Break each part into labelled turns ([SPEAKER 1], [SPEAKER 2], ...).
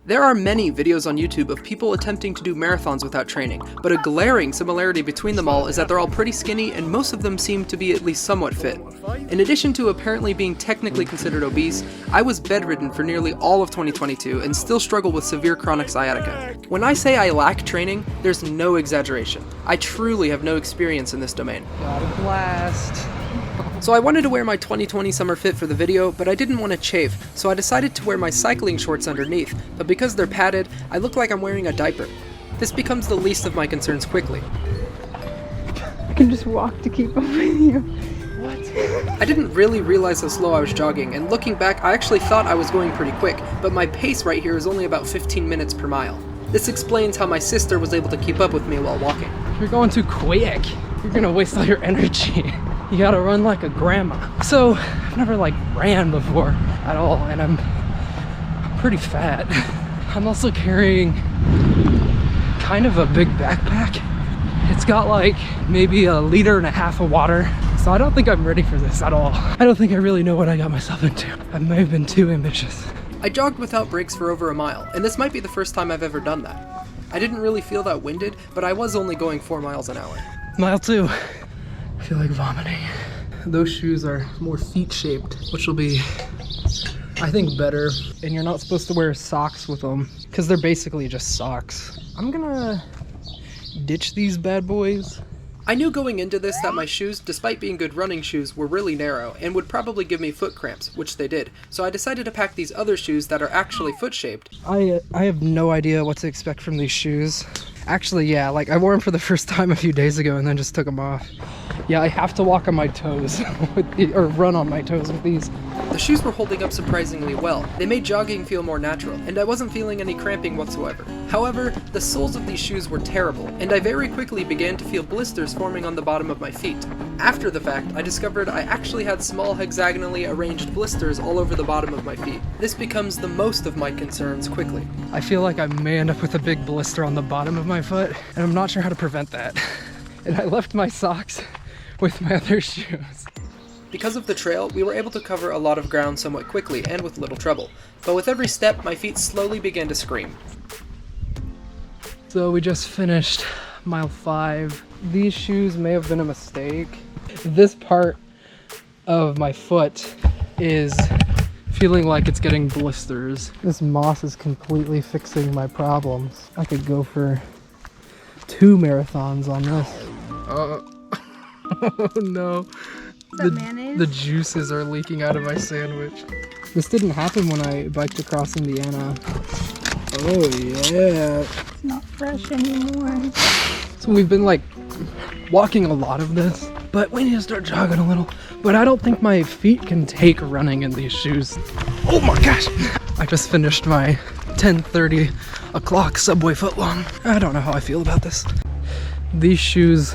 [SPEAKER 1] There are many videos on YouTube of people attempting to do marathons without training, but a glaring similarity between them all is that they're all pretty skinny and most of them seem to be at least somewhat fit. In addition to apparently being technically considered obese, I was bedridden for nearly all of 2022 and still struggle with severe chronic sciatica. When I say I lack training, there's no exaggeration. I truly have no experience in this domain.
[SPEAKER 2] Got a blast.
[SPEAKER 1] So I wanted to wear my 2020 summer fit for the video, but I didn't want to chafe, so I decided to wear my cycling shorts underneath, but because they're padded, I look like I'm wearing a diaper. This becomes the least of my concerns quickly.
[SPEAKER 2] I can just walk to keep up with you.
[SPEAKER 1] I didn't really realize how slow I was jogging, and looking back, I actually thought I was going pretty quick, but my pace right here is only about 15 minutes per mile. This explains how my sister was able to keep up with me while walking.
[SPEAKER 2] You're going too quick. You're gonna waste all your energy. You gotta run like a grandma. So, I've never ran before at all, and I'm pretty fat. I'm also carrying kind of a big backpack. It's got maybe 1.5 liters of water. So I don't think I'm ready for this at all. I don't think I really know what I got myself into. I may have been too ambitious.
[SPEAKER 1] I jogged without breaks for over a mile, and this might be the first time I've ever done that. I didn't really feel that winded, but I was only going 4 miles an hour.
[SPEAKER 2] Mile 2. I feel like vomiting. Those shoes are more feet shaped, which will be, I think, better. And you're not supposed to wear socks with them because they're basically just socks. I'm gonna ditch these bad boys.
[SPEAKER 1] I knew going into this that my shoes, despite being good running shoes, were really narrow and would probably give me foot cramps, which they did. So I decided to pack these other shoes that are actually foot shaped.
[SPEAKER 2] I have no idea what to expect from these shoes. Actually, yeah, I wore them for the first time a few days ago and then just took them off. Yeah, I have to walk on my toes, or run on my toes with these.
[SPEAKER 1] The shoes were holding up surprisingly well. They made jogging feel more natural, and I wasn't feeling any cramping whatsoever. However, the soles of these shoes were terrible, and I very quickly began to feel blisters forming on the bottom of my feet. After the fact, I discovered I actually had small hexagonally arranged blisters all over the bottom of my feet. This becomes the most of my concerns quickly.
[SPEAKER 2] I feel like I may end up with a big blister on the bottom of my foot, and I'm not sure how to prevent that. And I left my socks with my other shoes.
[SPEAKER 1] Because of the trail, we were able to cover a lot of ground somewhat quickly and with little trouble. But with every step, my feet slowly began to scream.
[SPEAKER 2] So we just finished mile 5. These shoes may have been a mistake. This part of my foot is feeling like it's getting blisters. This moss is completely fixing my problems. I could go for 2 marathons on this. Oh no. The juices are leaking out of my sandwich. This didn't happen when I biked across Indiana. Oh yeah.
[SPEAKER 3] It's not fresh anymore.
[SPEAKER 2] So we've been walking a lot of this, but we need to start jogging a little. But I don't think my feet can take running in these shoes. Oh my gosh. I just finished my 10:30 o'clock Subway footlong. I don't know how I feel about this. These shoes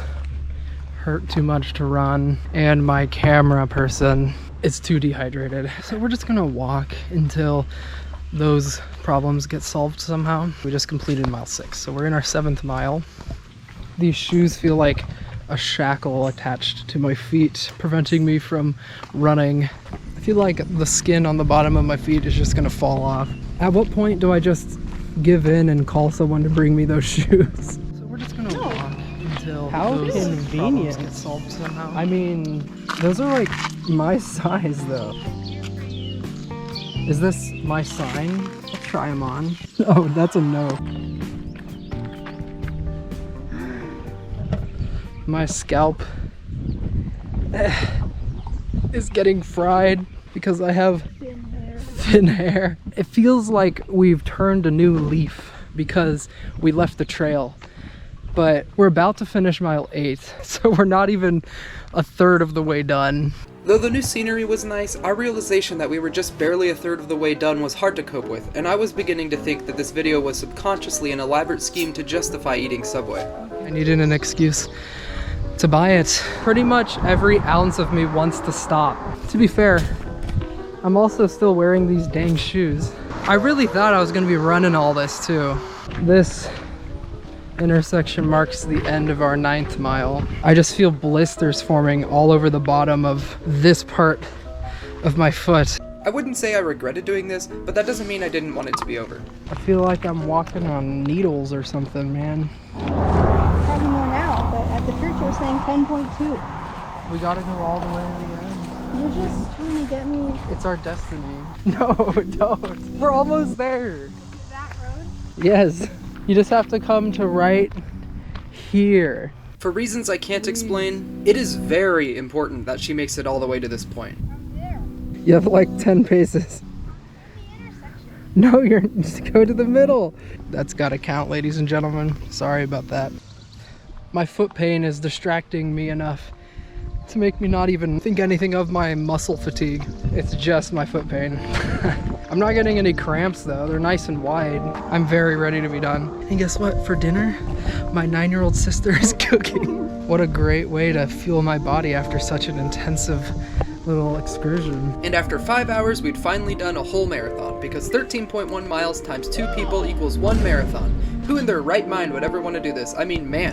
[SPEAKER 2] hurt too much to run, and my camera person is too dehydrated. So we're just gonna walk until those problems get solved somehow. We just completed mile 6, so we're in our 7th mile. These shoes feel like a shackle attached to my feet, preventing me from running. I feel like the skin on the bottom of my feet is just gonna fall off. At what point do I just give in and call someone to bring me those shoes? So we're just gonna walk until those problems get solved somehow. I mean, those are my size though. Is this my sign? Let's try them on. Oh, that's a no. My scalp is getting fried because I have thin hair. It feels like we've turned a new leaf because we left the trail. But we're about to finish mile 8, so we're not even 1/3 of the way done.
[SPEAKER 1] Though the new scenery was nice, our realization that we were just barely 1/3 of the way done was hard to cope with, and I was beginning to think that this video was subconsciously an elaborate scheme to justify eating Subway.
[SPEAKER 2] I needed an excuse to buy it. Pretty much every ounce of me wants to stop. To be fair, I'm also still wearing these dang shoes. I really thought I was gonna be running all this too. This intersection marks the end of our 9th mile. I just feel blisters forming all over the bottom of this part of my foot.
[SPEAKER 1] I wouldn't say I regretted doing this, but that doesn't mean I didn't want it to be over.
[SPEAKER 2] I feel like I'm walking on needles or something, man.
[SPEAKER 3] Probably more now, but at the church it was saying 10.2.
[SPEAKER 2] We gotta go all the way to the end.
[SPEAKER 3] You're just trying to get me.
[SPEAKER 2] It's our destiny. No, don't. We're almost there.
[SPEAKER 3] That road?
[SPEAKER 2] Yes. You just have to come to right here.
[SPEAKER 1] For reasons I can't explain, it is very important that she makes it all the way to this point.
[SPEAKER 3] I'm there.
[SPEAKER 2] You have like 10 paces.
[SPEAKER 3] The intersection.
[SPEAKER 2] No, you're just go to the middle. That's gotta count, ladies and gentlemen. Sorry about that. My foot pain is distracting me enough to make me not even think anything of my muscle fatigue. It's just my foot pain. I'm not getting any cramps though. They're nice and wide. I'm very ready to be done. And guess what? For dinner, my 9-year-old sister is cooking. What a great way to fuel my body after such an intensive little excursion.
[SPEAKER 1] And after 5 hours, we'd finally done a whole marathon, because 13.1 miles times 2 people equals 1 marathon. Who in their right mind would ever want to do this? I mean, man.